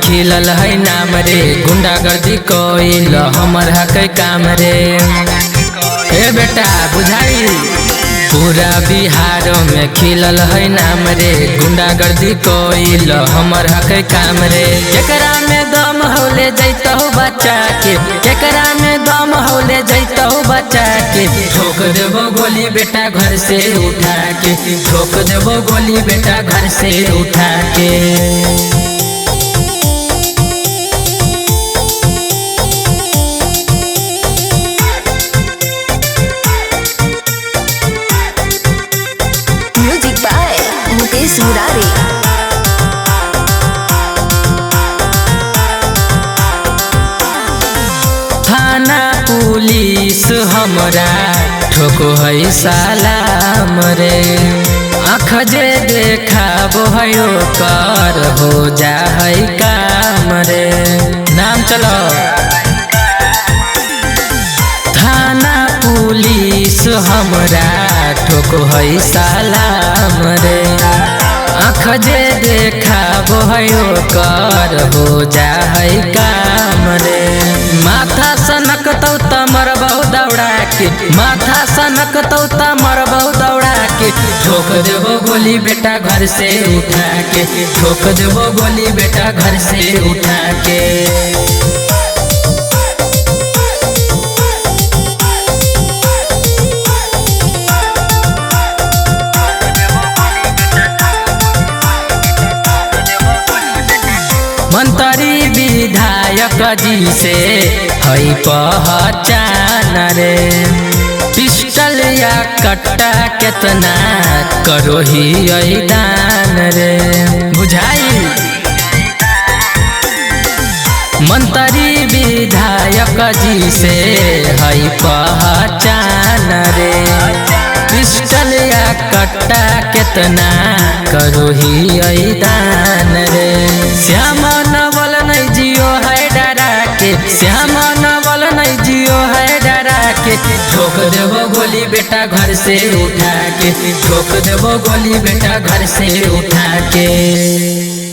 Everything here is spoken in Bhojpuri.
खिलल है नाम रे, गुंडागर्दी कोइल हमर हक काम रे। हे बेटा बुझाई, पूरा बिहार में खिलल है नाम रे, गुंडागर्दी कोइल हमर हक काम रे। जेकरा में दम होले जैतहु बच्चा के, जेकरा में दम होले जैतहु बच्चा के, ठोक देबो गोली बेटा घर से उठा के, ठोक देबो गोली बेटा घर से उठा के। मुकेश मुरारी। थाना पुलिस हमरा ठोको है सलाम रे, आँख जे देखाबो है ओकर हो जा है काम रे। नाम चलो थाना पुलिस हमरा ठोको है सलाम रे, आँख जे देखाबो है ओकर हो जा है काम रे। माथा सनकतौ त मरबौ दौड़ा के, माथा सनकतौ त मरबौ दौड़ा के, ठोक देबो गोली बेटा घर से उठा के, ठोक देबो गोली बेटा घर से उठा के। मंत्री विधायक जी से है पहचान रे, पिस्टल या कट्टा केतना करो ही दान रे। बुझाई, मंत्री विधायक जी से है पहचान रे, पिस्टल या कट्टा केतना करो ही दान रे। श्याम नवल नहीं जियो है डरा के, श्याम नवल नहीं जियो है डरा के, ठोक देबो गोली बेटा घर से उठा के, ठोक देबो गोली बेटा घर से उठा के।